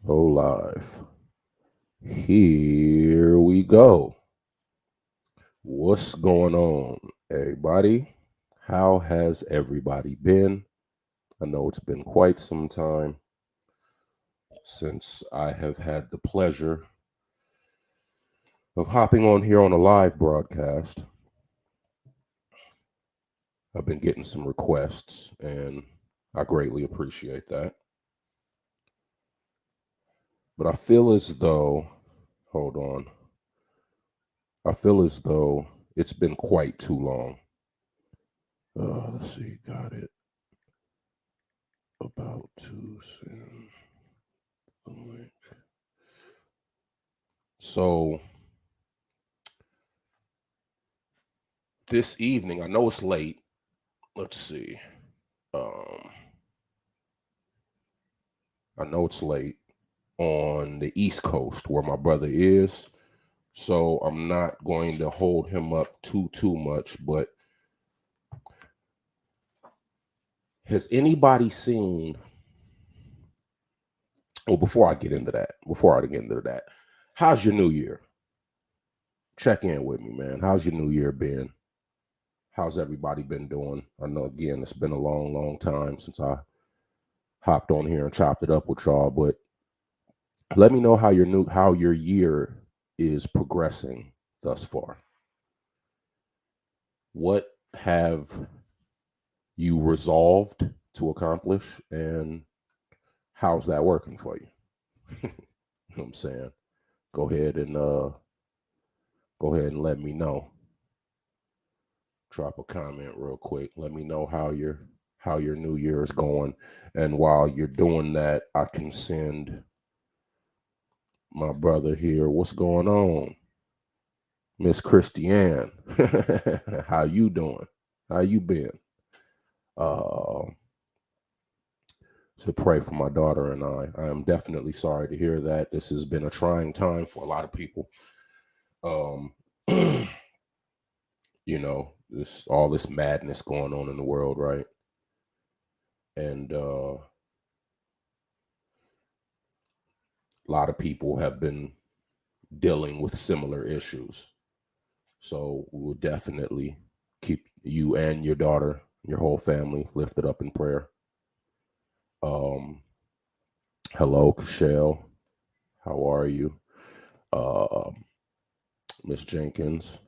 Oh, live. Here we go. What's going on, everybody? How has everybody been? I know it's been quite some time since I have had the pleasure of hopping on here on a live broadcast. I've been getting some requests, and I greatly appreciate that. But I feel as though, hold on, I feel as though it's been quite too long. Let's see, got it. About to send the link. So this evening, I know it's late. Let's see. Um, I know it's late on the East Coast where my brother is. So I'm not going to hold him up too much. But has anybody seen? Well, before I get into that, how's your New Year? Check in with me, man. How's your New Year been? How's everybody been doing? I know again it's been a long time since I hopped on here and chopped it up with y'all, but let me know how your year is progressing thus far. What have you resolved to accomplish, and how's that working for you? You know what I'm saying? Go ahead and let me know. Drop a comment real quick. Let me know how your new year is going. And while you're doing that, I can send my brother here. What's going on? Miss Christiane. How you doing? How you been? So pray for my daughter and I. I am definitely sorry to hear that. This has been a trying time for a lot of people. All this madness going on in the world, right? And a lot of people have been dealing with similar issues. So we will definitely keep you and your daughter, your whole family lifted up in prayer. Hello, Cashel. How are you? Miss Jenkins,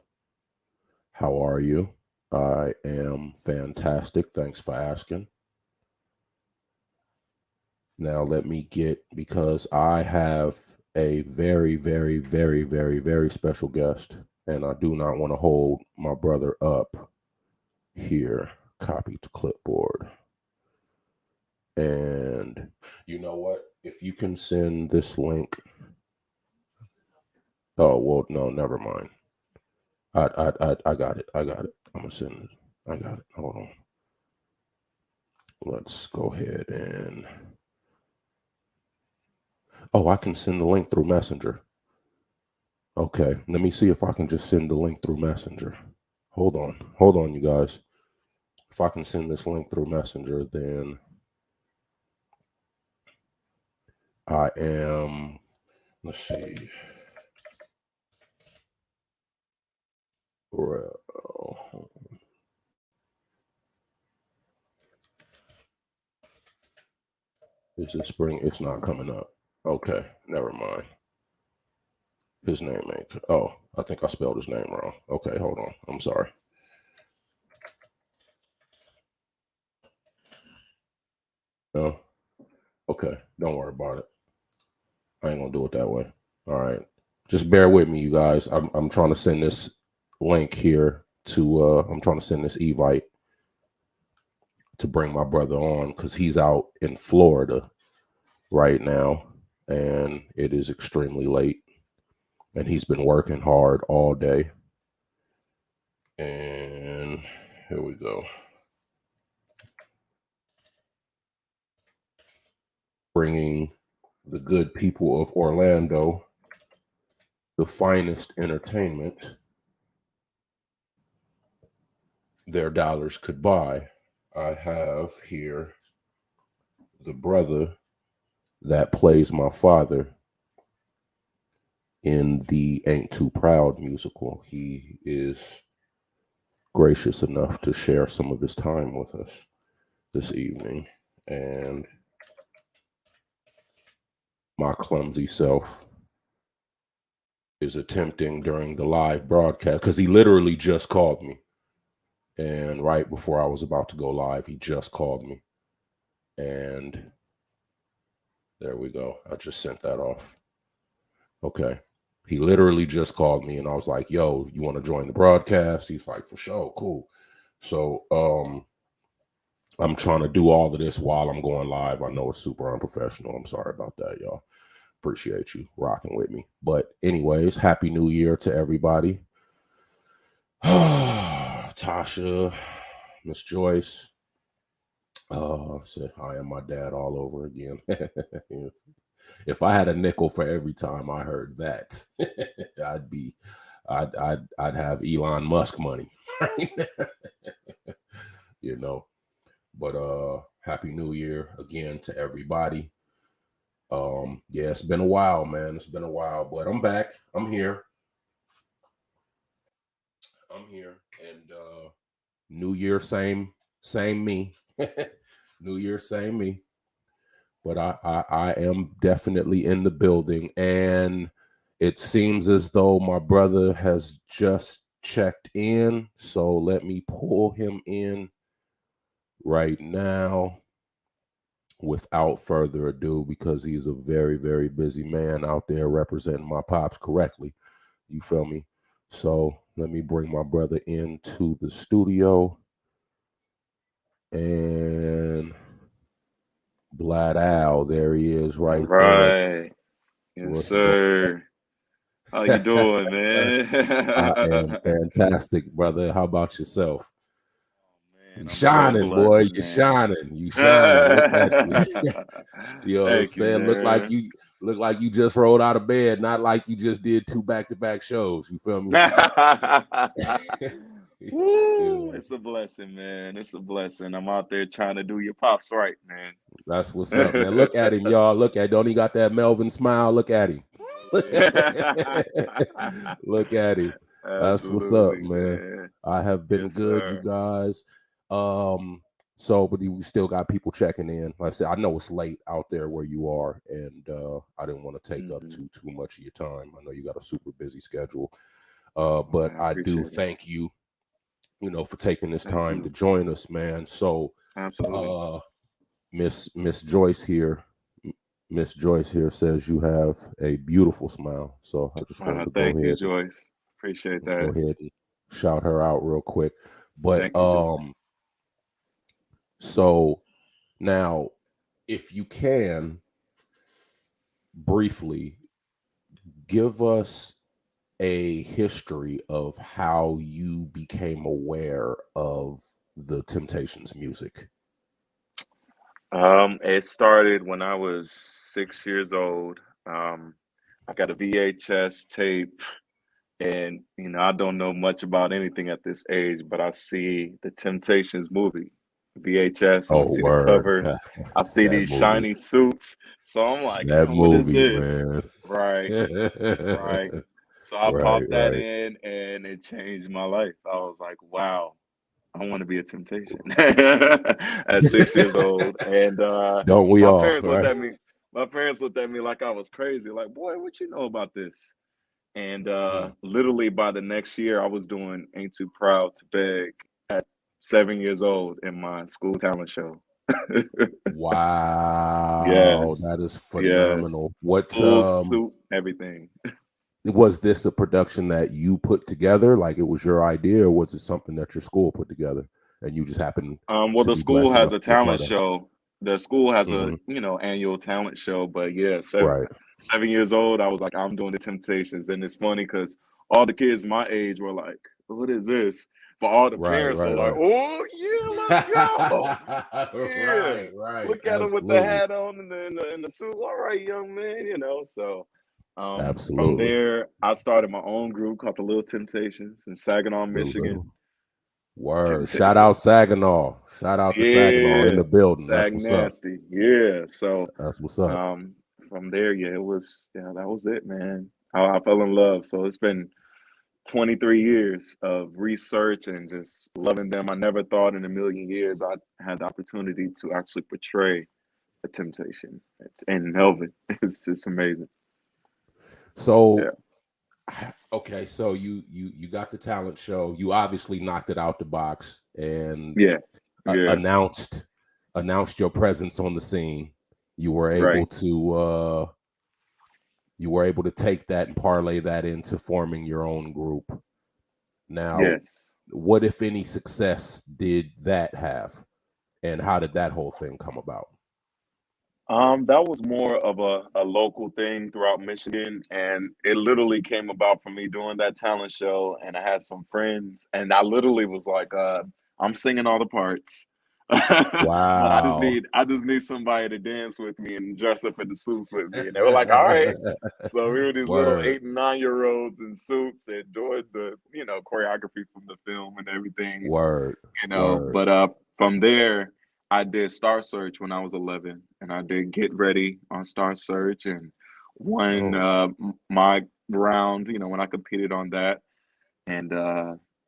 how are you? I am fantastic. Thanks for asking. Now let me because I have a very special guest, and I do not want to hold my brother up here. Copy to clipboard. And you know what? If you can send this link. Oh, well, no, never mind. I got it. I'm gonna send it. I got it. Hold on. Let's go ahead and. Oh, I can send the link through Messenger. Okay, let me see if I can just send the link through Messenger. Hold on, you guys. If I can send this link through Messenger, then I am. Let's see. Well, is it spring? It's not coming up. Okay, never mind. His name ain't. Oh, I think I spelled his name wrong. Okay, hold on. I'm sorry. No. Okay, don't worry about it. I ain't gonna do it that way. All right, just bear with me, you guys. I'm trying to send this link here to. I'm trying to send this evite to bring my brother on because he's out in Florida right now, and it is extremely late, and he's been working hard all day. And here we go. Bringing the good people of Orlando the finest entertainment their dollars could buy. I have here the brother that plays my father in the Ain't Too Proud musical. He is gracious enough to share some of his time with us this evening. And my clumsy self is attempting during the live broadcast, because he literally just called me. And right before I was about to go live, he just called me. And there we go. I just sent that off. Okay. He literally just called me and I was like, yo, you want to join the broadcast? He's like, for sure. Cool. So I'm trying to do all of this while I'm going live. I know it's super unprofessional. I'm sorry about that, y'all. Appreciate you rocking with me. But anyways, Happy New Year to everybody. Tasha, Miss Joyce. Said I am my dad all over again. If I had a nickel for every time I heard that, I'd have Elon Musk money, right? You know. But Happy New Year again to everybody. Yeah, it's been a while, man. It's been a while, but I'm back. I'm here. And New Year, same me. New Year, same me. But I am definitely in the building, and it seems as though my brother has just checked in. So let me pull him in right now without further ado, because he's a very, very busy man out there representing my pops correctly. You feel me? So let me bring my brother into the studio. And Blad Al, there he is right there. Right. Yes, What's sir. How you doing, man? I am fantastic, brother. How about yourself? Man, You I'm so shining, boy. blessed, You're man. shining. You shining. Look at you. You know what I'm Thank you, saying? man. Look like you just rolled out of bed, not like you just did 2 back-to-back shows. You feel me? Woo, Yeah, it's a blessing, man. It's a blessing. I'm out there trying to do your pops right, man. that's what's up, man. Look at him, y'all. Look at, don't he got that Melvin smile? Look at him. Look at him. That's what's up, Absolutely, man. man. I have been Yes, good, you sir. guys. So but we still got people checking in. Like I said, I know it's late out there where you are, and I didn't want to take up Mhm. too much of your time. I know you got a super busy schedule. Oh, But man, I I do appreciate it. thank you, for taking this Thank time to you. join us, man. So Absolutely. Miss Joyce here. Miss Joyce here says you have a beautiful smile. So I just wanted to Thank you, Joyce. Appreciate go that. ahead and shout her out real quick. But Thank you, Joyce. so now, if you can briefly give us a history of how you became aware of the Temptations music. It started when I was 6 years old. I got a VHS tape, and I don't know much about anything at this age, but I see the Temptations movie, VHS, and I Oh, see the word. cover. I see That these movie. shiny suits. So I'm like, That what is movie, this? man. Right, right. So I Right, popped that right. in, and it changed my life. I was like, wow. I want to be a temptation at 6 years old. And Don't we my all, parents looked right? at me, my parents looked at me like I was crazy. Like, boy, what you know about this? And Mm. literally by the next year, I was doing Ain't Too Proud to Beg at 7 years old in my school talent show. Wow, that Yes, is yes. phenomenal. What Full suit, everything. was this a production that you put together? Like it was your idea, or was it something that your school put together and you just happened Well, to the be school blessed has enough a to be a talent part of? show. The school has a, Mhm. annual talent show. But yeah, Right, 7 years old, I was like, I'm doing the Temptations, and it's funny because all the kids my age were like, "What is this?" But all the right, parents are right, like, right. "Oh yeah, let's go! Yeah, Right, right. look at him with the Absolutely. hat on and the suit. All right, young man, So from Absolutely. there, I started my own group called the Little Temptations in Saginaw, The Michigan. little. Word. Shout out Temptations. Saginaw. Shout out to Saginaw in Yeah, the building. That's Sag what's up. Nasty. Yeah. So That's what's up. from there, yeah, that was it, man. I fell in love. So it's been 23 years of research and just loving them. I never thought in a million years I had the opportunity to actually portray a temptation. It's in Melvin. It's just amazing. So Yeah. okay, so you got the talent show. You obviously knocked it out the box and Yeah. Yeah. announced your presence on the scene. You were able Right. to take that and parlay that into forming your own group. Now, Yes. what if any success did that have, and how did that whole thing come about? That was more of a local thing throughout Michigan, and it literally came about from me doing that talent show. And I had some friends, and I literally was like, "I'm singing all the parts. Wow. I just need somebody to dance with me and dress up in the suits with me." And they were like, "All right." So we were these little Word. 8 and 9 year olds in suits and doing the choreography from the film and everything. Word. Word. But from there I did Star Search when I was 11, and I did Get Ready on Star Search and won Oh, my round, when I competed on that. And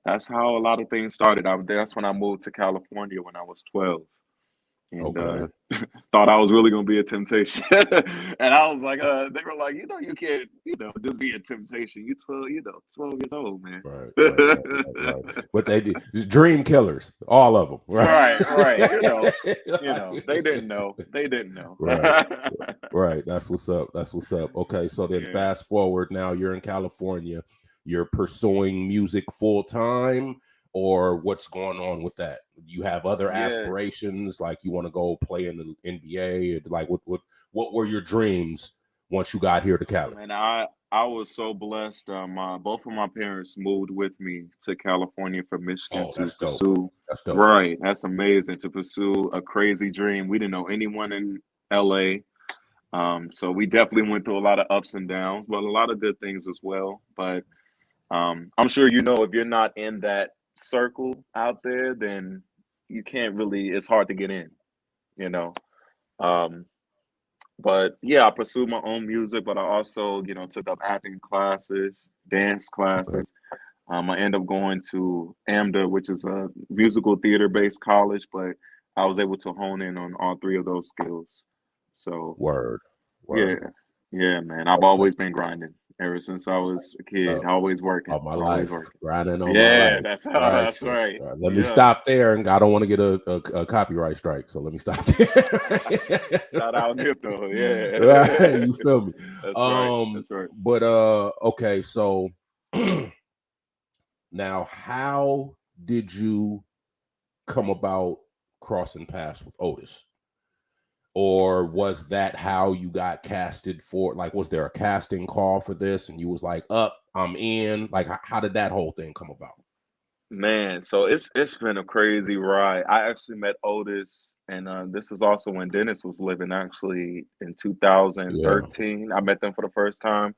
that's how a lot of things started. That's when I moved to California when I was 12. And okay. thought I was really gonna be a temptation. And I was like, they were like, you can't, just be a temptation. You 12, 12 years old, man. Right. What they did, dream killers, all of them. Right. Right. They didn't know. They didn't know. Right. That's what's up. That's what's up. Okay, so then Yeah. fast forward. Now you're in California. You're pursuing music full time, or what's going on with that? You have other Yes. aspirations, like you want to go play in the NBA, or like what were your dreams once you got here to Cali? And I was so blessed. Both of my parents moved with me to California from Michigan Oh, to that's dope. pursue. That's dope. Right, that's amazing to pursue a crazy dream. We didn't know anyone in LA, so we definitely went through a lot of ups and downs, but a lot of good things as well. But I'm sure if you're not in that circle out there, then you can't really. It's hard to get in, you know. Um, but yeah, I pursued my own music, but I also, took up acting classes, dance Okay. classes. I ended up going to AMDA, which is a musical theater based college, but I was able to hone in on all three of those skills. So Word. yeah, Word. yeah, man. I've Okay. always been grinding ever since I was a kid. Always working, All my always life, working. grinding all my Yeah, life. that's All right, that's so right. let me Yeah. stop there, and I don't want to get a copyright strike, so let me stop there. Shout out Nipto. Right, Yeah. you feel me? That's right. That's right. But okay, so now how did you come about crossing paths with Otis? Or was that how you got casted for? Like, was there a casting call for this, and you was like, "Up, I'm in"? Like, how did that whole thing come about? Man, so it's been a crazy ride. I actually met Otis, and this was also when Dennis was living. Actually, in Yeah, 2013, I met them for the first time.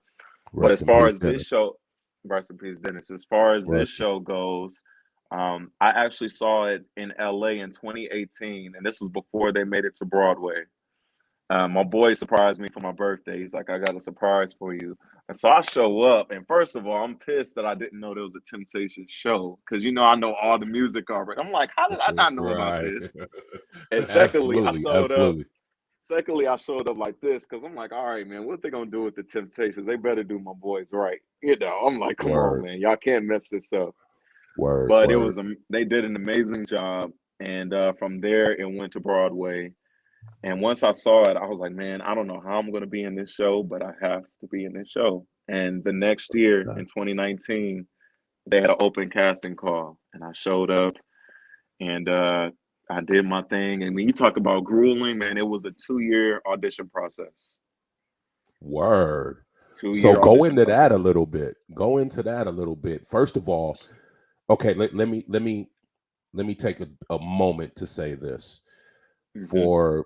But rest as in far peace, as this Dennis. show, rest in peace, Dennis. As far as this Rest. show goes, I actually saw it in LA in 2018, and this was before they made it to Broadway. My boy surprised me for my birthday. He's like, "I got a surprise for you." And so I show up, and first of all, I'm pissed that I didn't know there was a Temptation show because I know all the music already. I'm like, how did I not know about Right. this? And secondly, I Absolutely. showed up. Absolutely. Secondly, I showed up like this because I'm like, all right, man, what they gonna do with the Temptations? They better do my boys right. I'm like, come on, Word. man, y'all can't mess this up. Word. But Word. they did an amazing job, and from there it went to Broadway. And once I saw it, I was like, man, I don't know how I'm going to be in this show, but I have to be in this show. And the next year in 2019, they had an open casting call, and I showed up, and I did my thing. And when you talk about grueling, man, it was a 2-year audition process. Word. Two So year go audition into that a process. little bit. Go into that a little bit. First of all, okay, let me take a moment to say this. Mm-hmm.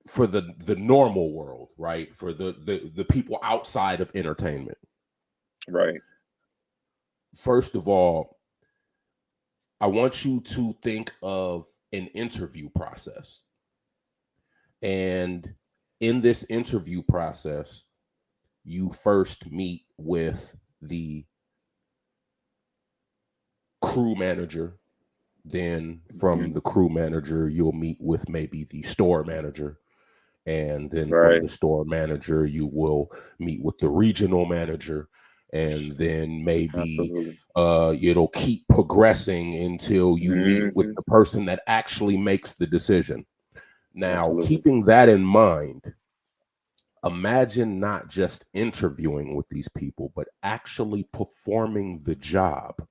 For the normal world, right? For the people outside of entertainment. Right. First of all, I want you to think of an interview process. And in this interview process, you first meet with the crew manager. Then from Mhm. the crew manager, you'll meet with maybe the store manager. And then from Right. the store manager, you will meet with the regional manager. And then maybe Absolutely. it'll keep progressing until you meet with Hmm. the person that actually makes the decision. Now, Absolutely. keeping that in mind, imagine not just interviewing with these people, but actually performing the job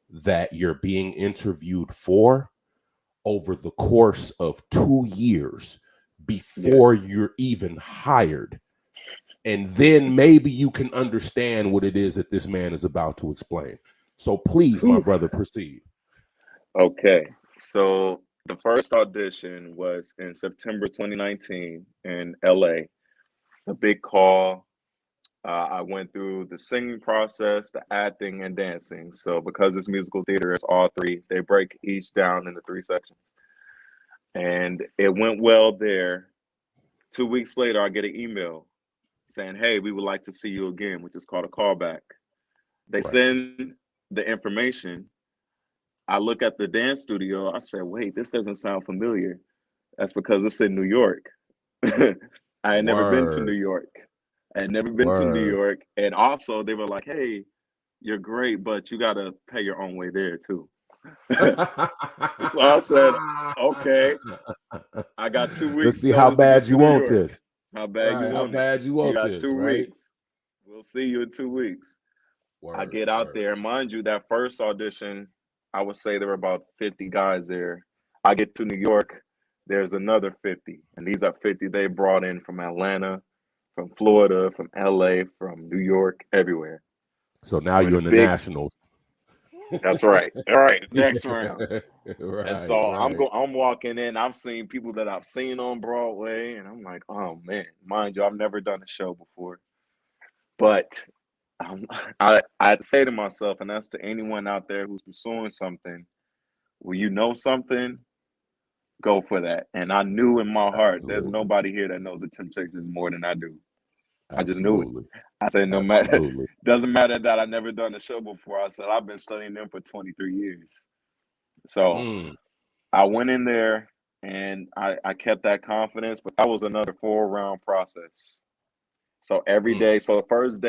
that you're being interviewed for over the course of 2 years before Yes. you're even hired. And then maybe you can understand what it is that this man is about to explain. So please, my Whew. brother, proceed. Okay. So the first audition was in September 2019 in LA. It's a big call. I went through the singing process, the acting, and dancing. So because it's musical theater, it's all three. They break each down into three sections. And it went well there. 2 weeks later, I get an email saying, "Hey, we would like to see you again," which is called a callback. They Right. send the information. I look at the dance studio. I said, "Wait, this doesn't sound familiar." That's because it's in New York. I had never been to New Word. York. I had never been to New Word. York. And also, they were like, "Hey, you're great, but you got to pay your own way there too." So I said, "Okay, I got 2 Let's weeks see how notice to get bad to you New want York. this. How bad you Right. How want it? bad you You want got this, 2 right? weeks. We'll see you in 2 weeks." I Word, get out word. there. Mind you, that first audition, I would say there were about 50 guys there. I get to New York, there's another 50. And these are 50 they brought in from Atlanta, from Florida, from LA, from New York, everywhere. So now We're in you're a in the big, nationals. that's right. All right, next round. And Right, so right. I'm walking in, I'm seeing people that I've seen on Broadway, and I'm like, oh man, mind you, I've never done a show before. But um, I say to myself, and that's to anyone out there who's pursuing something, well, you know something, go for that. And I knew in my heart, there's Absolutely. nobody here that knows the Temptations more than I do. I just knew it. Absolutely. I said, no matter, Absolutely. doesn't matter that I never done a show before. I said, I've been studying them for 23 years. So Mm, I went in there and I kept that confidence, but that was another 4 round process. So every mm. day, so the first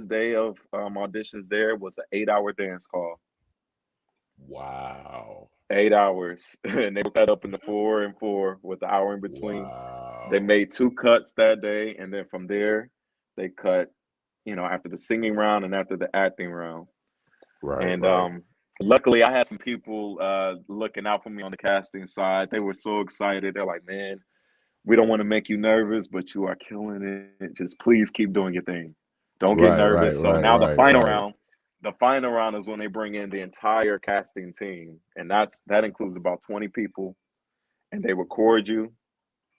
day of auditions there was an 8 hour dance call. Wow. 8 hours. And they broke that up into 4 and 4 with the hour in between. They Wow. made 2 cuts that day, and then from there, they cut, after the singing round and after the acting round. Right, And right. luckily, I had some people looking out for me on the casting side. They were so excited. They're like, "Man, we don't want to make you nervous, but you are killing it. Just please keep doing your thing. Don't get Right, right, nervous." So right, now right, right. the final round is when they bring in the entire casting team, and that includes about 20 people, and they record you.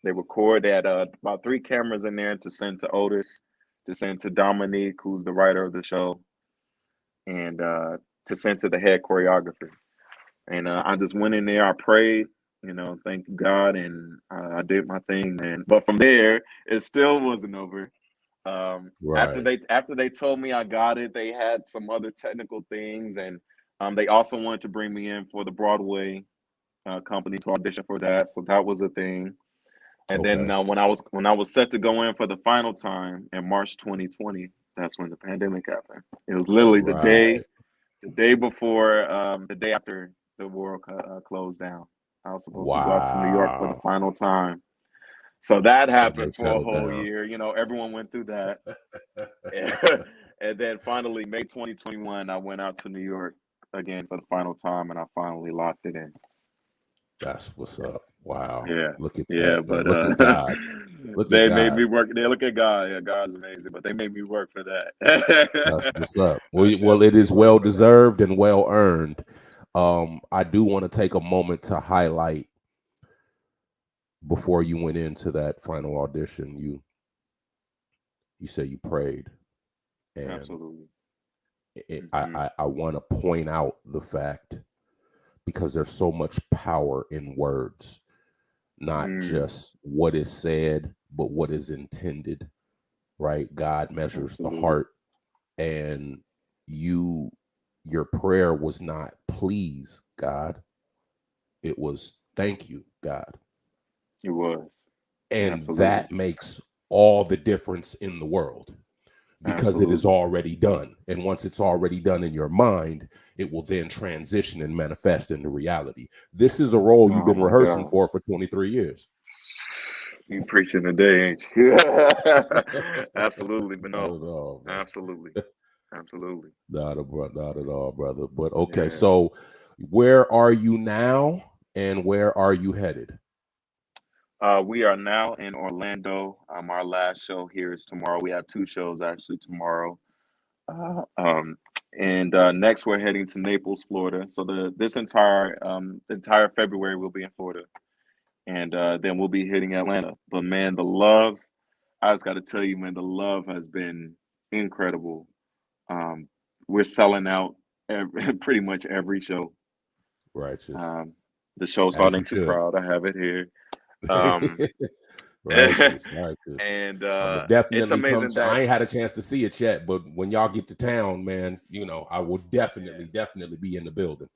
They record at about 3 cameras in there to send to Otis, to send to Dominique, who's the writer of the show, and to send to the head choreographer. And I just went in there, I prayed, thank God, and I did my thing, man. But from there, it still wasn't over. Right. After they told me I got it, they had some other technical things, and they also wanted to bring me in for the Broadway company to audition for that. So that was a thing. And then Okay. when I was set to go in for the final time in March 2020, that's when the pandemic happened. It was literally Right. the day before, the day after the world closed down. I was supposed to go out to New York for the Wow. final time. So that And they happened for a shut it whole down. year. Everyone went through that. And then finally, May 2021, I went out to New York again for the final time, and I finally locked it in. That's what's up. Wow. Yeah, Look at yeah, that. but Look at God. Look at they made God. me work. They look at God. Yeah, God's amazing, but they made me work for that. That's what's up. I Well, it definitely is worked well for that. deserved and well earned. I do want to take a moment to highlight before you went into that final audition, you said you prayed, and Absolutely. I Hmm. I, I want to point out the fact because there's so much power in words, not just what is said, but what is intended, right? God measures the heart, and your prayer was not please God, it was thank you God. It was. And Absolutely. that makes all the difference in the world, because it is already done. And once it's already done in your mind, it will then transition and manifest into reality. This is a role you've been rehearsing for 23 years. You preaching today, ain't you? Absolutely, but no, absolutely. Not at all, brother. But okay, so where are you now, and where are you headed? We are now in Orlando. Our last show here is tomorrow. We have 2 shows actually tomorrow. And next we're heading to Naples, Florida. So this entire February we'll be in Florida, and then we'll be hitting Atlanta. But man, the love, I just got to tell you, man, the love has been incredible. We're selling out pretty much every show. Righteous. The show's called Ain't Too Proud. I have it here. Righteous. And definitely it's amazing that I ain't had a chance to see it yet, but when y'all get to town, man, I will definitely be in the building.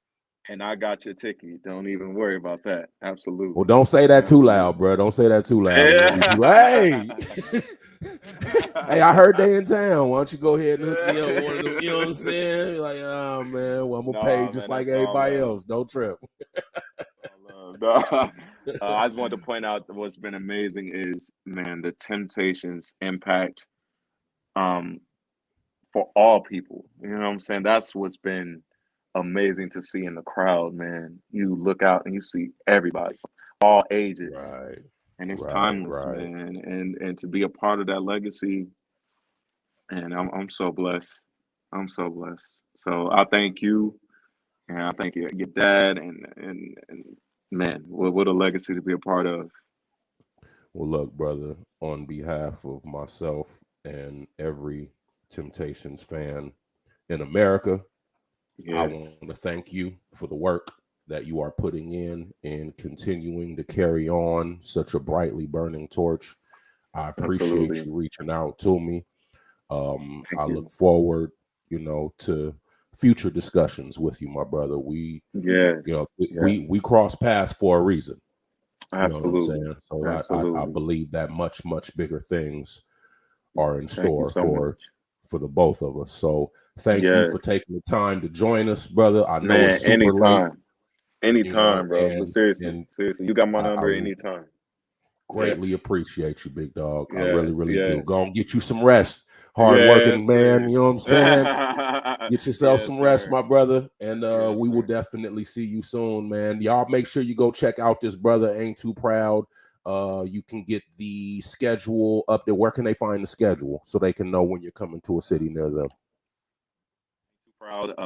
And I got your ticket. Don't even worry about that. Absolutely. Well, don't say that too loud, bro. Don't say that too loud. Hey, hey, I heard they in town. Why don't you go ahead and hook me up with one of them? You know what I'm saying? Like, oh man, well, I'm gonna pay just like everybody else. Don't trip. I just wanted to point out that what's been amazing is, man, the Temptations impact for all people. You know what I'm saying? That's what's been amazing to see in the crowd, man. You look out and you see everybody, all ages. Right. And it's timeless, man. And to be a part of that legacy, and I'm so blessed. I'm so blessed. So I thank you, and I thank your dad, and man, what a legacy to be a part of. Well, look, brother, on behalf of myself and every Temptations fan in America, I want to thank you for the work that you are putting in continuing to carry on such a brightly burning torch. I appreciate you reaching out to me. I look forward, to future discussions with you, my brother. We cross paths for a reason. Absolutely. You know what I'm saying? So I believe that much, much bigger things are in store for the both of us. So thank you for taking the time to join us, brother. I know it's super late. Anytime, bro. But seriously, you got my number anytime. Greatly appreciate you, big dog. I really do. Go and get you some rest. Hard working man, you know what I'm saying? Get yourself some rest, my brother. And we will definitely see you soon, man. Y'all make sure you go check out this brother, Ain't Too Proud. You can get the schedule up there. Where can they find the schedule so they can know when you're coming to a city near them?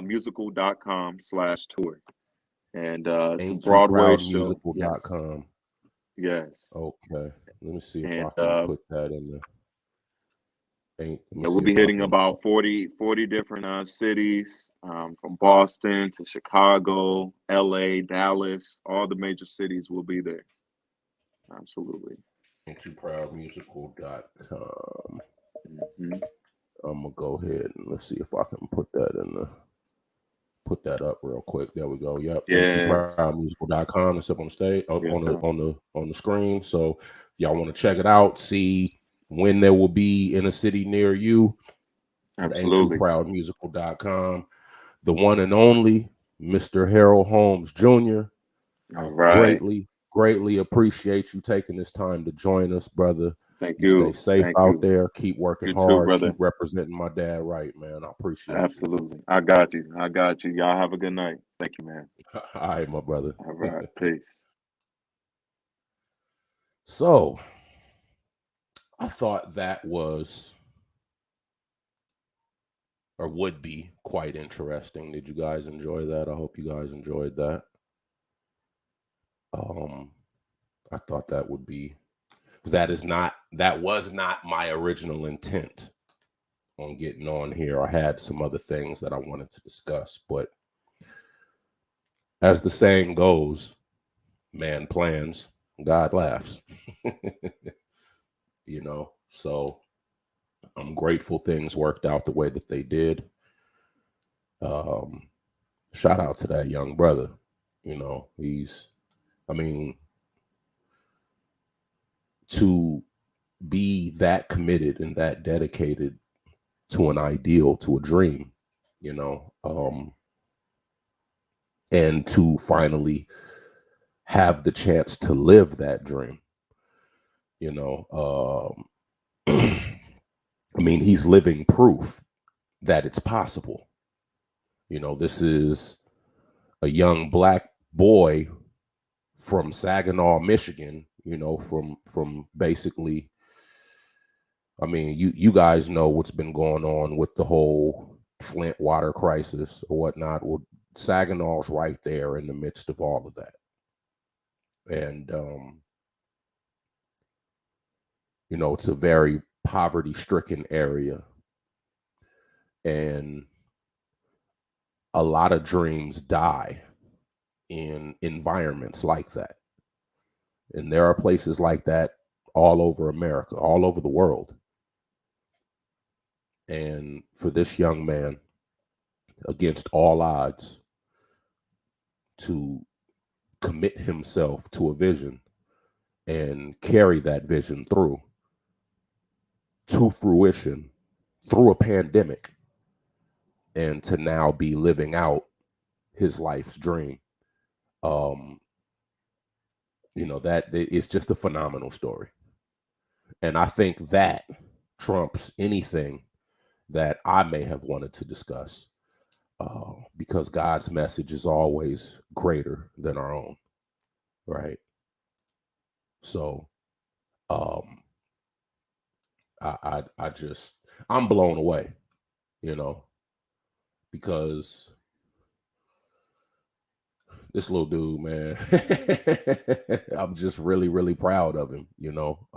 Musical.com/tour. And some Broadway show. Musical.com. Yes. Okay. Let me see if I can put that in there. We'll be hitting about 40 different cities, from Boston to Chicago, LA, Dallas, all the major cities will be there. Absolutely. AintTooProudMusical.com. I'm gonna go ahead and let's see if I can put that up real quick. There we go. Yep. AintTooProudMusical.com. It's up on the stage on the screen. So if y'all want to check it out, see when there will be in a city near you. Absolutely. AintTooProudMusical.com. The one and only Mr. Harold Holmes Jr. All right. Greatly appreciate you taking this time to join us, brother. Thank you. Stay safe out there. Keep working hard. Keep representing my dad right, man. I appreciate you. Absolutely. I got you. Y'all have a good night. Thank you, man. All right, my brother. All right. Peace. So I thought that was or would be quite interesting. Did you guys enjoy that? I hope you guys enjoyed that. I thought that would be, because that was not my original intent on getting on here. I had some other things that I wanted to discuss, but as the saying goes, man plans, God laughs. You know, so I'm grateful things worked out the way that they did. Shout out to that young brother. You know, I mean, to be that committed and that dedicated to an ideal, to a dream, you know, and to finally have the chance to live that dream, you know. I mean, he's living proof that it's possible. You know, this is a young black boy from Saginaw, Michigan, you know, from basically, I mean, you guys know what's been going on with the whole Flint water crisis or whatnot. Well, Saginaw's right there in the midst of all of that. And you know, it's a very poverty-stricken area. And a lot of dreams die in environments like that. And there are places like that all over America, all over the world. And for this young man, against all odds, to commit himself to a vision and carry that vision through to fruition through a pandemic, and to now be living out his life's dream. You know, that it's just a phenomenal story. And I think that trumps anything that I may have wanted to discuss, because God's message is always greater than our own, right? So I just, I'm blown away, you know, because this little dude, man, I'm just really, really proud of him, you know.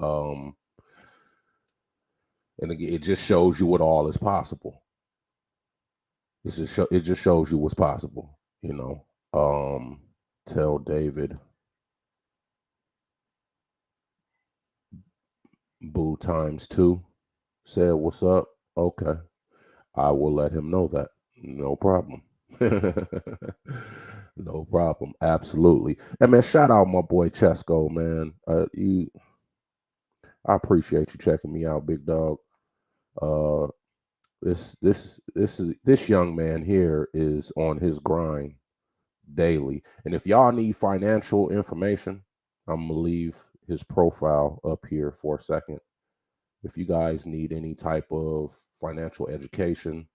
And again, it just shows you what all is possible. It just shows you what's possible, you know. Tell David Boo times 2 said, "What's up?" Okay, I will let him know that. No problem. No problem. Absolutely. And man, shout out my boy Chesco, man. I appreciate you checking me out, big dog. Uh, this young man here is on his grind daily. And if y'all need financial information, I'm gonna leave his profile up here for a second. If you guys need any type of financial education,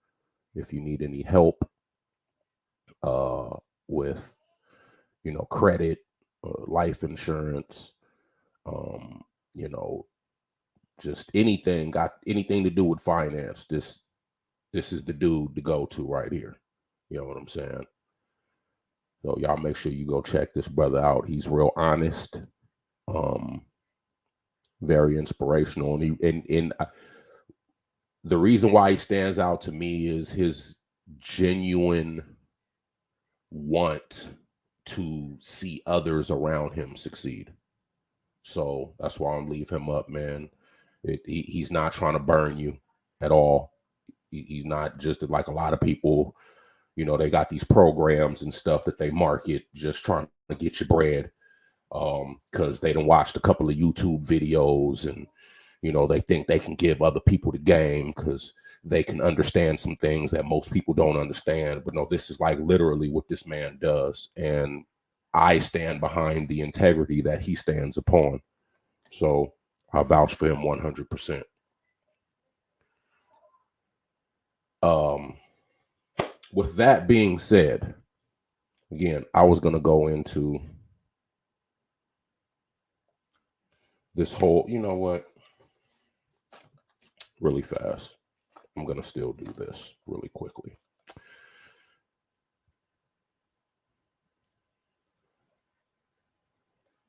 if you need any help with, you know, credit, life insurance, you know, just anything, got anything to do with finance, this is the dude to go to right here. You know what I'm saying? So y'all make sure you go check this brother out. He's real honest, very inspirational, and the reason why he stands out to me is his genuine want to see others around him succeed. So that's why I'm leave him up, man. He's not trying to burn you at all. He's not just like a lot of people, you know, they got these programs and stuff that they market just trying to get your bread, because they done watched a couple of YouTube videos, and you know, they think they can give other people the game because they can understand some things that most people don't understand. But no, this is like literally what this man does. And I stand behind the integrity that he stands upon. So I vouch for him 100%. With that being said, again, I was going to go into this whole, you know what, really fast. I'm going to still do this really quickly.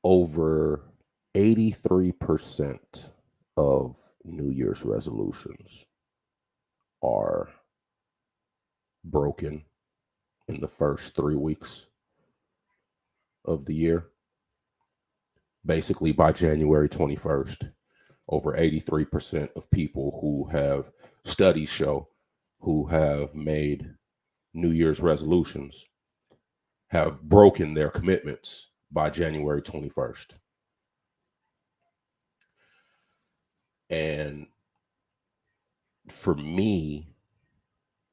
Over 83% of New Year's resolutions are broken in the first 3 weeks. of the year, basically by January 21st, over 83% of people who have studies show who have made New Year's resolutions have broken their commitments by January 21st. And for me,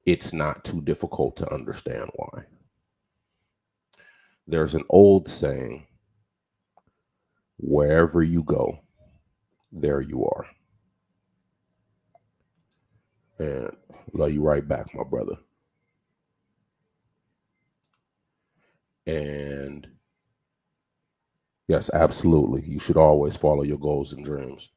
it's not too difficult to understand why. There's an old saying, wherever you go, there you are. And love you right back, my brother. And yes, absolutely. You should always follow your goals and dreams.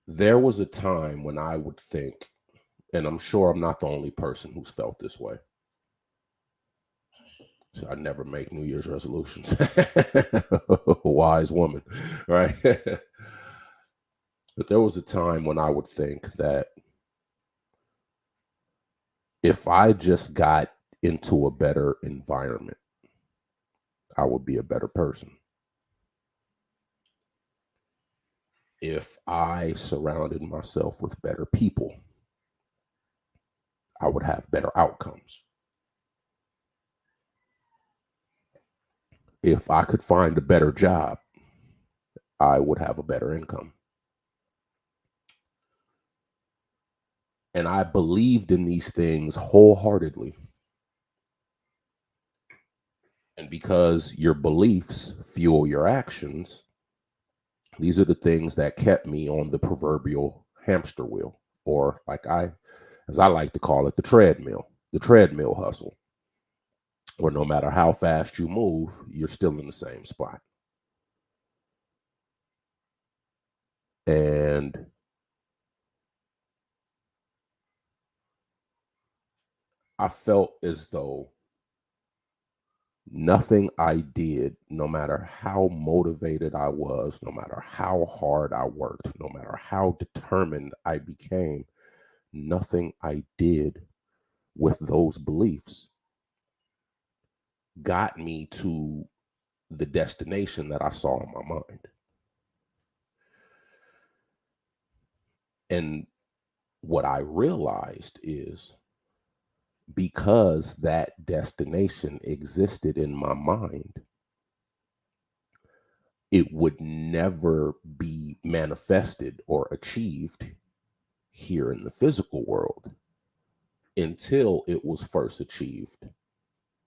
There was a time when I would think, and I'm sure I'm not the only person who's felt this way. So I never make New Year's resolutions. Wise woman, right? But there was a time when I would think that if I just got into a better environment, I would be a better person. If I surrounded myself with better people, I would have better outcomes. If I could find a better job, I would have a better income. And I believed in these things wholeheartedly. And because your beliefs fuel your actions, these are the things that kept me on the proverbial hamster wheel, or as I like to call it, the treadmill hustle, where no matter how fast you move, you're still in the same spot. And I felt as though nothing I did, no matter how motivated I was, no matter how hard I worked, no matter how determined I became, nothing I did with those beliefs got me to the destination that I saw in my mind. And what I realized is, because that destination existed in my mind, it would never be manifested or achieved here in the physical world until it was first achieved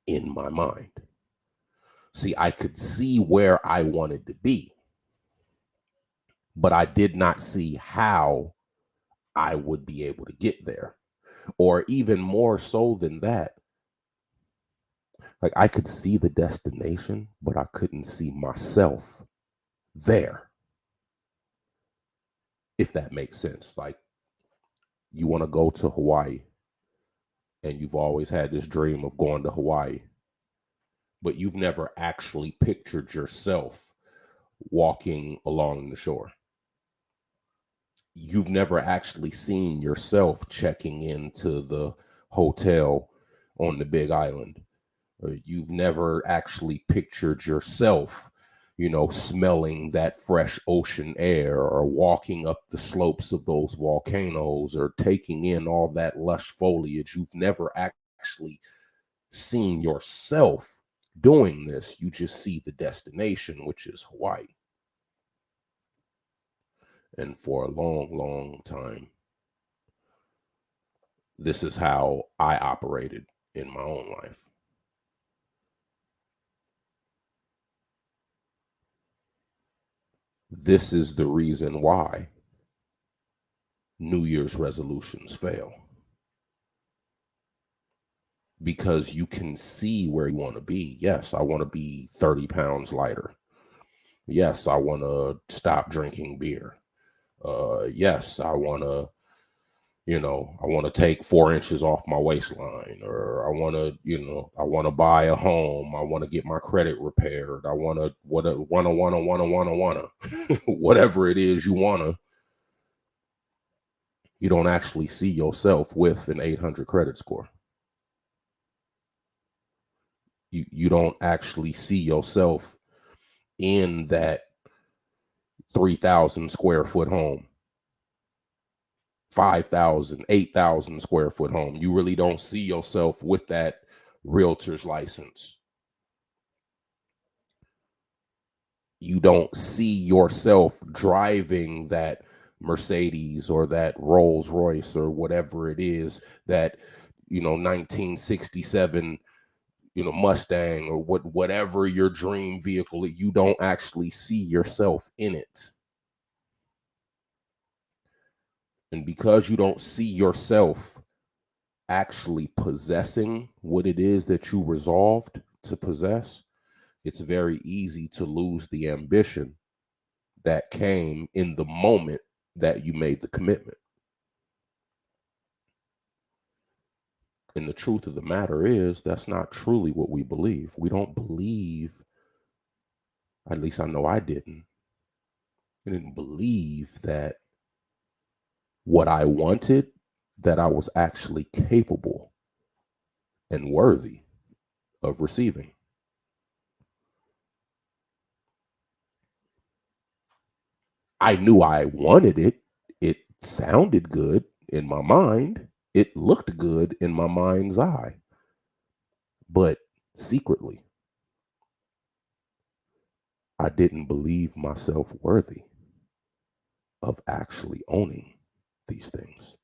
in my mind. See, I could see where I wanted to be, but I did not see how I would be able to get there. Or even more so than that, like I could see the destination, but I couldn't see myself there. If that makes sense. Like, you want to go to Hawaii and you've always had this dream of going to Hawaii, but you've never actually pictured yourself walking along the shore. You've never actually seen yourself checking into the hotel on the Big Island. You've never actually pictured yourself, smelling that fresh ocean air, or walking up the slopes of those volcanoes, or taking in all that lush foliage. You've never actually seen yourself doing this. You just see the destination, which is Hawaii. And for a long, long time, this is how I operated in my own life. This is the reason why New Year's resolutions fail. Because you can see where you want to be. Yes, I want to be 30 pounds lighter. Yes, I want to stop drinking beer. Yes, I want to, I want to take 4 inches off my waistline, or I want to buy a home. I want to get my credit repaired. I want to, whatever it is you want to. You don't actually see yourself with an 800 credit score. You don't actually see yourself in that 3,000 square foot home, 5,000, 8,000 square foot home. You really don't see yourself with that realtor's license. You don't see yourself driving that Mercedes or that Rolls Royce or whatever it is, that 1967 Mustang, or whatever your dream vehicle. You don't actually see yourself in it. And because you don't see yourself actually possessing what it is that you resolved to possess, it's very easy to lose the ambition that came in the moment that you made the commitment. And the truth of the matter is, that's not truly what we believe. We don't believe, at least I know I didn't believe that what I wanted, that I was actually capable and worthy of receiving. I knew I wanted it. It sounded good in my mind. It looked good in my mind's eye. But secretly, I didn't believe myself worthy of actually owning these things,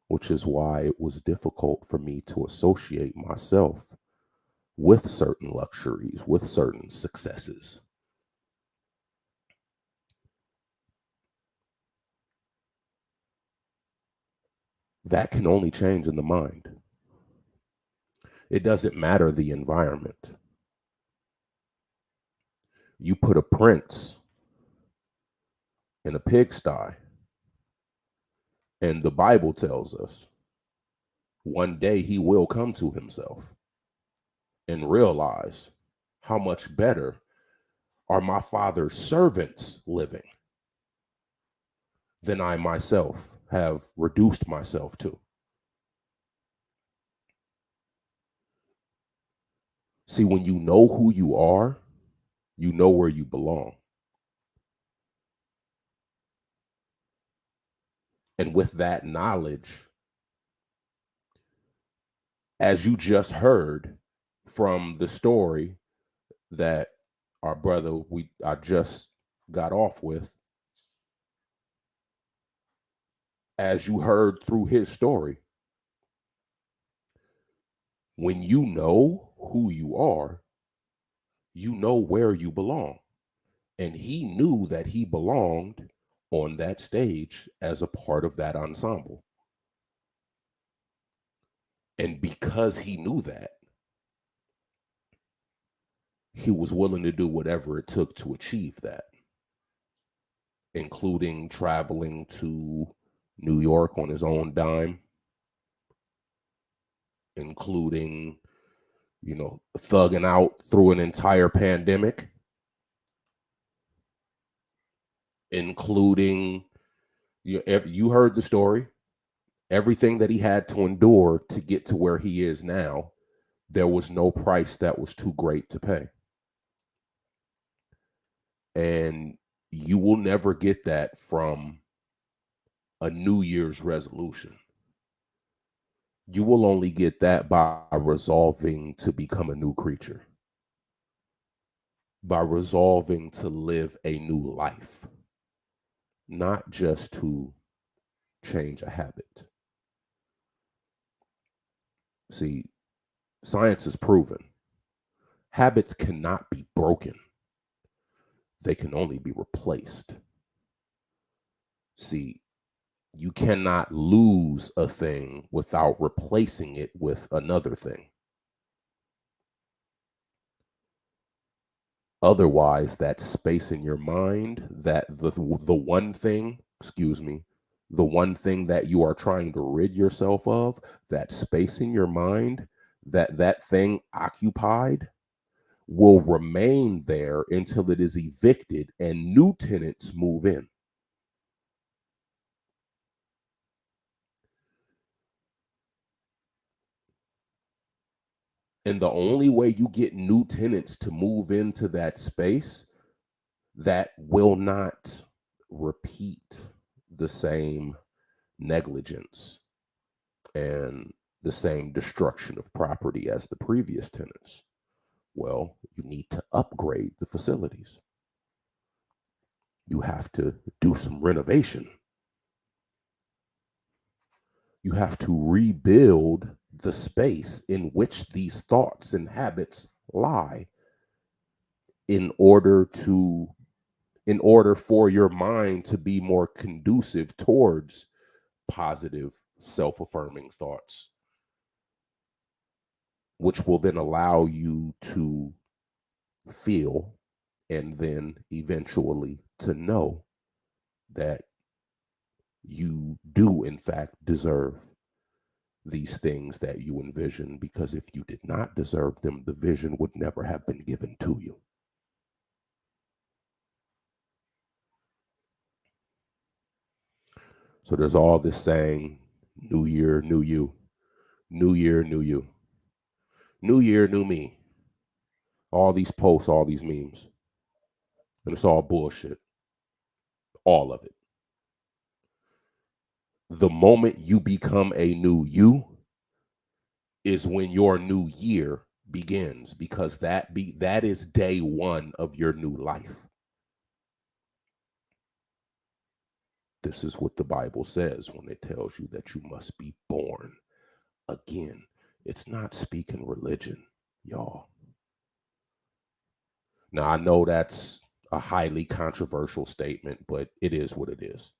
which is why it was difficult for me to associate myself with certain luxuries, with certain successes. That can only change in the mind. It doesn't matter the environment. You put a prince in a pigsty, and the Bible tells us one day he will come to himself and realize how much better are my father's servants living than I myself have reduced myself to. See, when you know who you are, you know where you belong. And with that knowledge, as you just heard from the story that our brother I just got off with, as you heard through his story, when you know who you are, you know where you belong. And he knew that he belonged on that stage as a part of that ensemble. And because he knew that, he was willing to do whatever it took to achieve that, including traveling to New York on his own dime, including, thugging out through an entire pandemic, including, if you heard the story, everything that he had to endure to get to where he is now, there was no price that was too great to pay. And you will never get that from a New Year's resolution. You will only get that by resolving to become a new creature, by resolving to live a new life, not just to change a habit. See, science has proven habits cannot be broken, they can only be replaced. See, you cannot lose a thing without replacing it with another thing. Otherwise, that space in your mind, that the one thing, the one thing that you are trying to rid yourself of, that space in your mind, that thing occupied, will remain there until it is evicted and new tenants move in. And the only way you get new tenants to move into that space that will not repeat the same negligence and the same destruction of property as the previous tenants, well, you need to upgrade the facilities. You have to do some renovation. You have to rebuild the space in which these thoughts and habits lie in order for your mind to be more conducive towards positive self-affirming thoughts, which will then allow you to feel and then eventually to know that you do in fact deserve these things that you envision, because if you did not deserve them, the vision would never have been given to you. So there's all this saying, new year, new you, new year, new you, new year, new me, all these posts, all these memes, and it's all bullshit, all of it. The moment you become a new you is when your new year begins, because that is day one of your new life. This is what the Bible says when it tells you that you must be born again. It's not speaking religion, y'all. Now, I know that's a highly controversial statement, but it is what it is.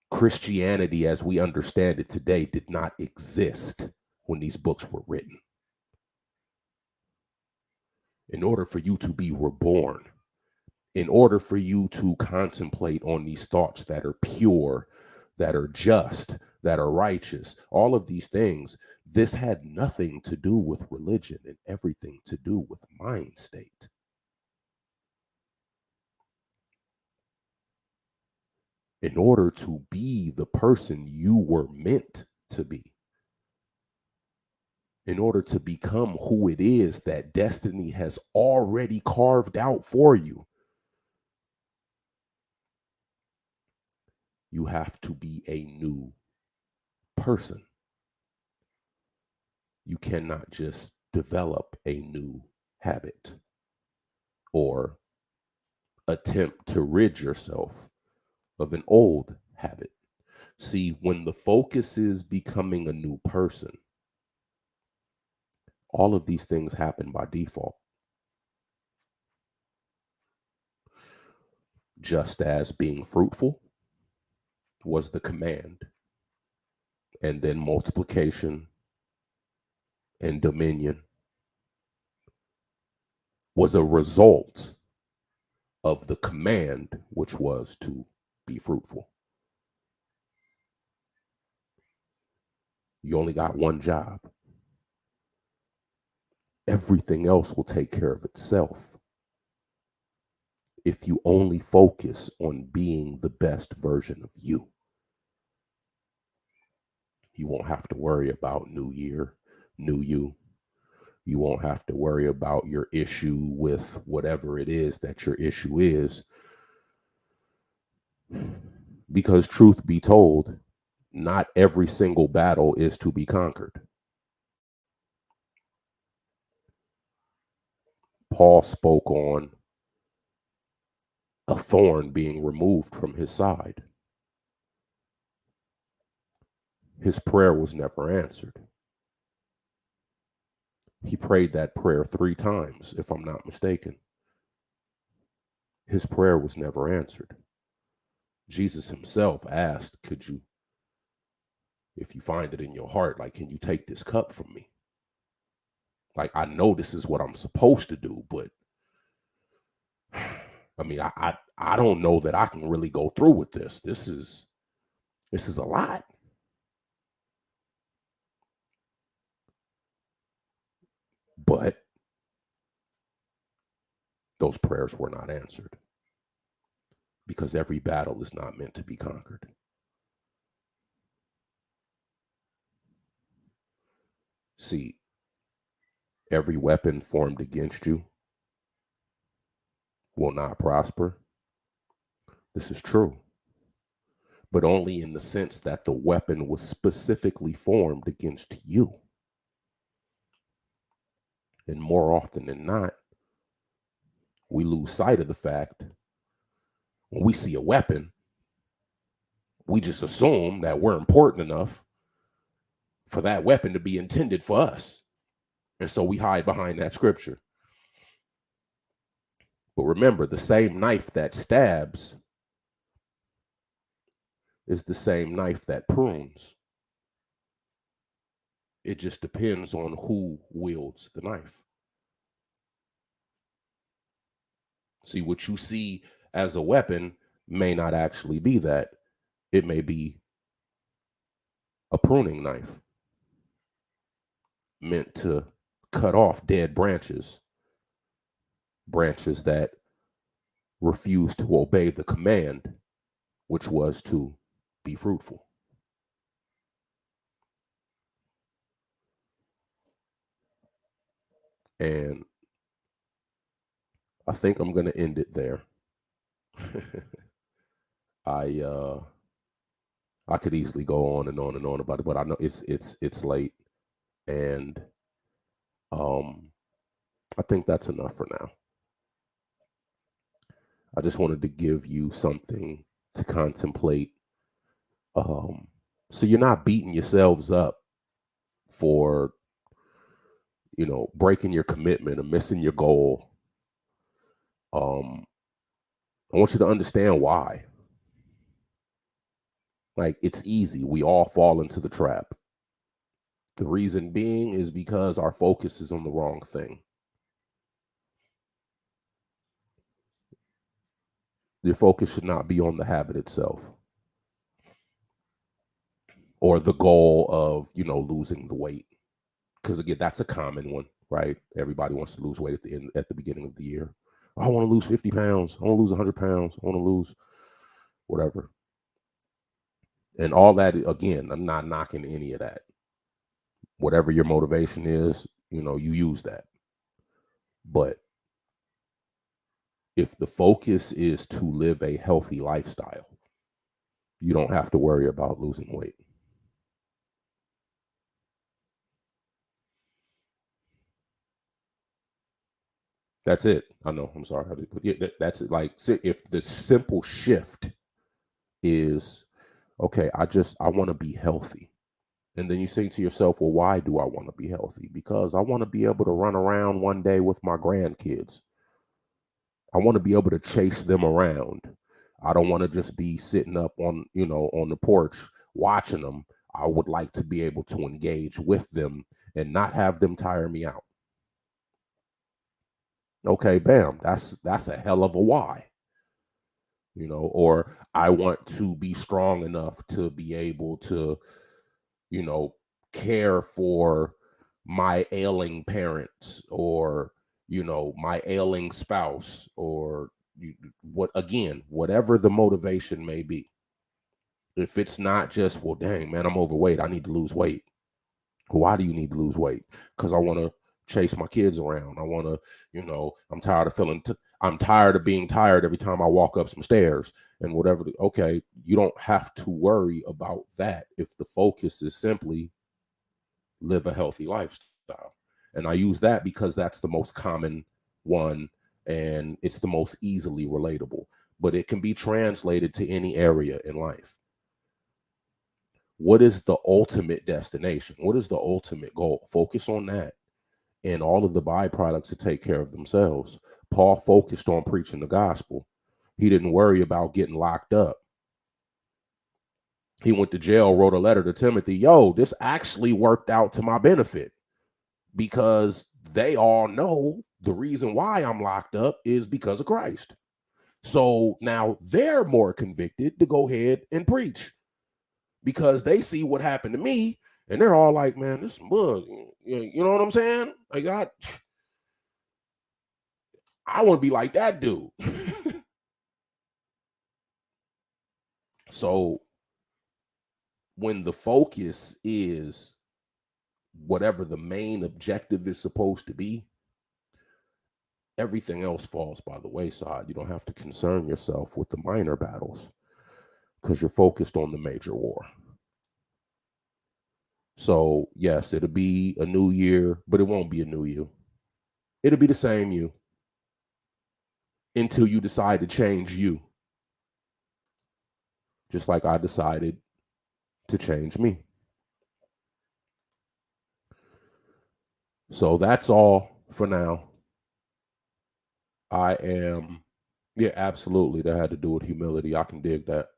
Christianity, as we understand it today, did not exist when these books were written. In order for you to be reborn, in order for you to contemplate on these thoughts that are pure, that are just, that are righteous, all of these things, this had nothing to do with religion and everything to do with mind state. In order to be the person you were meant to be, in order to become who it is that destiny has already carved out for you, you have to be a new person. You cannot just develop a new habit or attempt to rid yourself of an old habit. See, when the focus is becoming a new person, all of these things happen by default. Just as being fruitful was the command, and then multiplication and dominion was a result of the command, which was to be fruitful. You only got one job. Everything else will take care of itself if you only focus on being the best version of you. You won't have to worry about new year, new you. You won't have to worry about your issue with whatever it is that your issue is. Because truth be told, not every single battle is to be conquered. Paul spoke on a thorn being removed from his side. His prayer was never answered. He prayed that prayer 3 times, if I'm not mistaken. His prayer was never answered. Jesus himself asked, could you, if you find it in your heart, like, can you take this cup from me? Like, I know this is what I'm supposed to do, but I mean, I don't know that I can really go through with this. This is a lot. But those prayers were not answered, because every battle is not meant to be conquered. See, every weapon formed against you will not prosper. This is true, but only in the sense that the weapon was specifically formed against you. And more often than not, we lose sight of the fact when we see a weapon, we just assume that we're important enough for that weapon to be intended for us. And so we hide behind that scripture. But remember, the same knife that stabs is the same knife that prunes. It just depends on who wields the knife. See, what you see as a weapon may not actually be that. It may be a pruning knife meant to cut off dead branches that refuse to obey the command, which was to be fruitful. And I think I'm going to end it there. I could easily go on and on and on about it, but I know it's late, and I think that's enough for now. I just wanted to give you something to contemplate, so you're not beating yourselves up for, breaking your commitment or missing your goal. I want you to understand why. Like, it's easy. We all fall into the trap. The reason being is because our focus is on the wrong thing. Your focus should not be on the habit itself or the goal of, losing the weight. Because again, that's a common one, right? Everybody wants to lose weight at the beginning of the year. I want to lose 50 pounds. I want to lose 100 pounds. I want to lose whatever. And all that, again, I'm not knocking any of that. Whatever your motivation is, you use that. But if the focus is to live a healthy lifestyle, you don't have to worry about losing weight. That's it. I know. I'm sorry. That's it. Like, if the simple shift is, okay, I want to be healthy. And then you say to yourself, well, why do I want to be healthy? Because I want to be able to run around one day with my grandkids. I want to be able to chase them around. I don't want to just be sitting up on the porch watching them. I would like to be able to engage with them and not have them tire me out. Okay, bam, that's a hell of a why. Or I want to be strong enough to be able to, care for my ailing parents, or, my ailing spouse, or whatever the motivation may be. If it's not just, well, dang, man, I'm overweight, I need to lose weight. Why do you need to lose weight? Because I want to chase my kids around. I want to, I'm tired of I'm tired of being tired every time I walk up some stairs and whatever. Okay, you don't have to worry about that if the focus is simply live a healthy lifestyle. And I use that because that's the most common one and it's the most easily relatable, but it can be translated to any area in life. What is the ultimate destination? What is the ultimate goal? Focus on that, and all of the byproducts to take care of themselves. Paul focused on preaching the gospel. He didn't worry about getting locked up. He went to jail, wrote a letter to Timothy. Yo, this actually worked out to my benefit, because they all know the reason why I'm locked up is because of Christ. So now they're more convicted to go ahead and preach, because they see what happened to me and they're all like, man, this bug, you know what I'm saying? Like, I want to be like that dude. So when the focus is whatever the main objective is supposed to be, everything else falls by the wayside. You don't have to concern yourself with the minor battles because you're focused on the major war. So, yes, it'll be a new year, but it won't be a new you. It'll be the same you until you decide to change you. Just like I decided to change me. So that's all for now. Yeah, absolutely. That had to do with humility. I can dig that.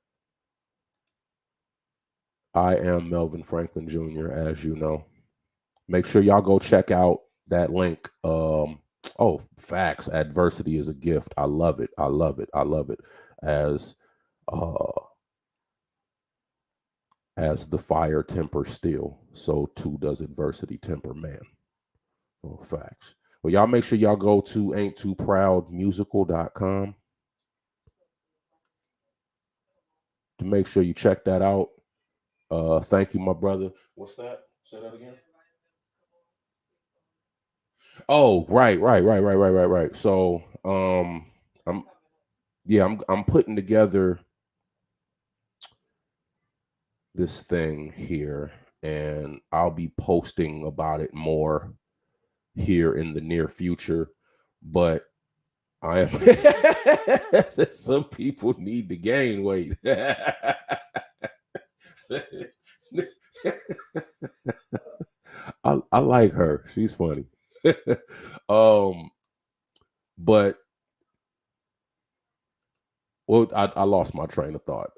I am Melvin Franklin Jr., as you know. Make sure y'all go check out that link. Oh, facts. Adversity is a gift. I love it. I love it. I love it. As the fire tempers steel, so too does adversity temper man. Oh, facts. Well, y'all make sure y'all go to ain'ttooproudmusical.com to make sure you check that out. Thank you, my brother. What's that? Say that again. Oh, right. So, I'm putting together this thing here, and I'll be posting about it more here in the near future. But I am some people need to gain weight. I like her. She's funny. But well, I lost my train of thought.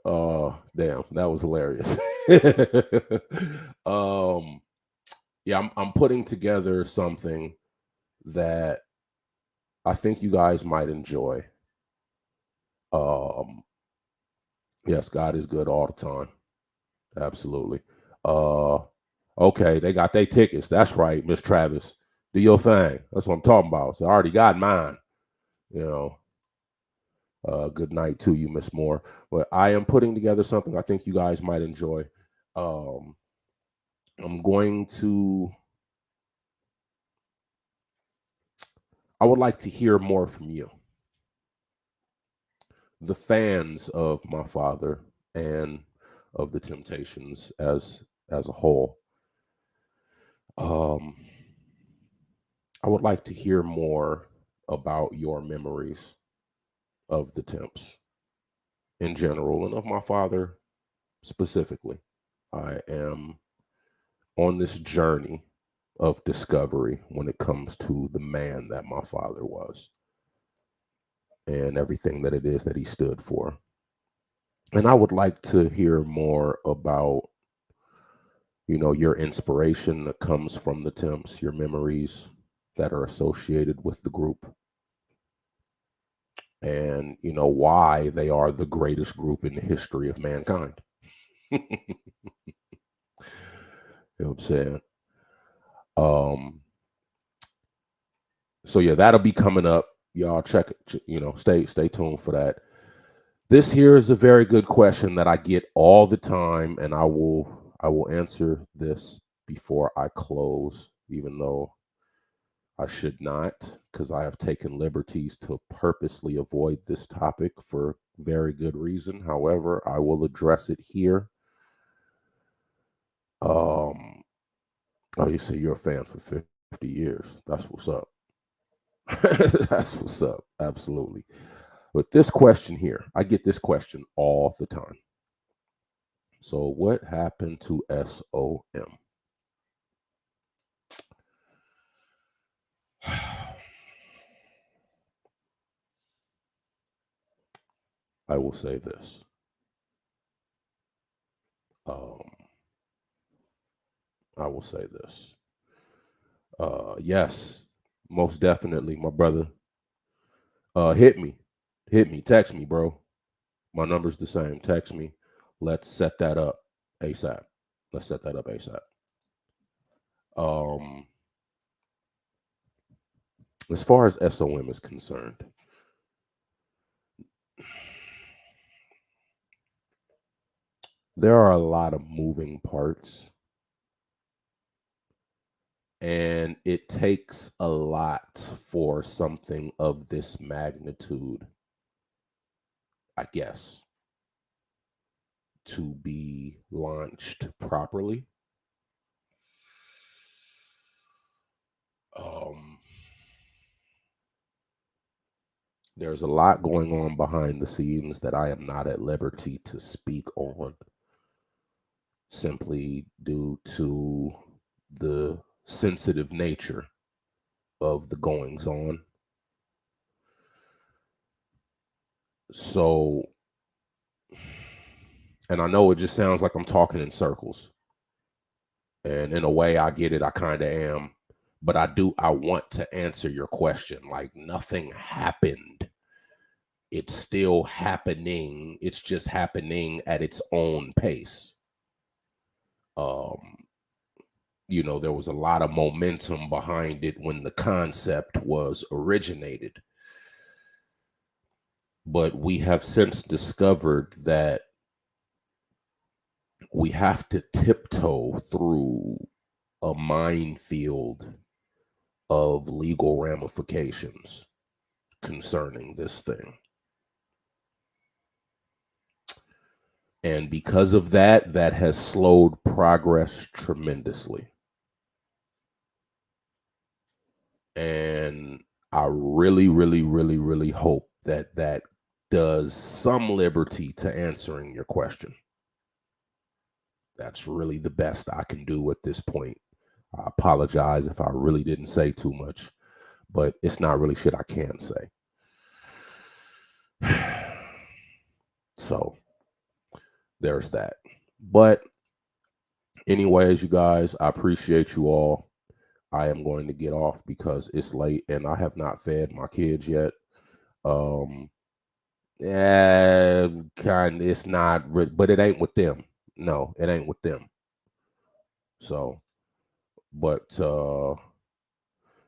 Damn, that was hilarious. Yeah, I'm putting together something that I think you guys might enjoy. Yes, God is good all the time. Absolutely. Okay, they got their tickets. That's right, Miss Travis. Do your thing. That's what I'm talking about. So I already got mine. You know. Good night to you, Miss Moore. But I am putting together something I think you guys might enjoy. I would like to hear more from you, the fans of my father and of the Temptations as a whole. I would like to hear more about your memories of the Temps in general and of my father specifically. I am on this journey of discovery when it comes to the man that my father was and everything that it is that he stood for. And I would like to hear more about, your inspiration that comes from the Temps, your memories that are associated with the group, and, why they are the greatest group in the history of mankind. You know what I'm saying? So yeah, that'll be coming up. Y'all check it, stay tuned for that. This here is a very good question that I get all the time, and I will answer this before I close, even though I should not, because I have taken liberties to purposely avoid this topic for very good reason. However, I will address it here. Oh, you say you're a fan for 50 years. That's what's up. That's what's up. Absolutely. But this question here, I get this question all the time. So, what happened to SOM? I will say this. I will say this. Yes, most definitely, my brother. Hit me, text me, bro. My number's the same. Text me. Let's set that up ASAP. As far as SOM is concerned, there are a lot of moving parts And it takes a lot for something of this magnitude, I guess, to be launched properly. There's a lot going on behind the scenes that I am not at liberty to speak on, simply due to the sensitive nature of the goings on. So, and I know it just sounds like I'm talking in circles. And in a way, I get it. I kind of am. But I want to answer your question. Like, nothing happened. It's still happening. It's just happening at its own pace. There was a lot of momentum behind it when the concept was originated. But we have since discovered that we have to tiptoe through a minefield of legal ramifications concerning this thing. And because of that, that has slowed progress tremendously. And I really, really, really, really hope that that does some liberty to answering your question. That's really the best I can do at this point. I apologize if I really didn't say too much, but it's not really shit I can say. So there's that. But anyways, you guys, I appreciate you all. I am going to get off because it's late and I have not fed my kids yet. It's not, but it ain't with them. No, it ain't with them. So, but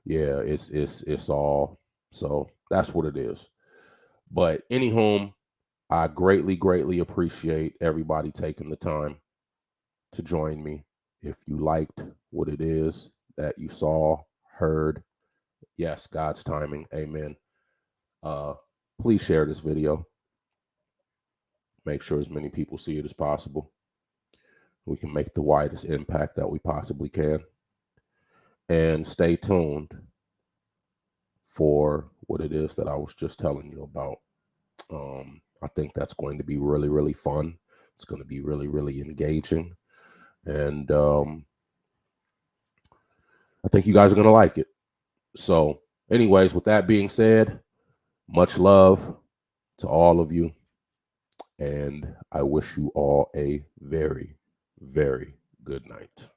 yeah, it's all. So that's what it is. But anyhow, I greatly appreciate everybody taking the time to join me. If you liked what it is that you saw, heard, yes, God's timing, amen. Please share this video. Make sure as many people see it as possible. We can make the widest impact that we possibly can. And stay tuned for what it is that I was just telling you about. I think that's going to be really, really fun. It's going to be really, really engaging. And I think you guys are going to like it. So anyways, with that being said, much love to all of you. And I wish you all a very, very good night.